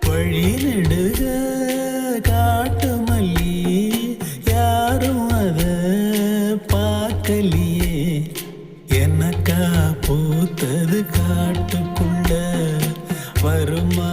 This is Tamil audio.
வழி நெடுக காட்டு மல்லி யாரும் அத பார்க்கலியே. எனக்கா பூத்தது காட்டுக்குள்ள வருமா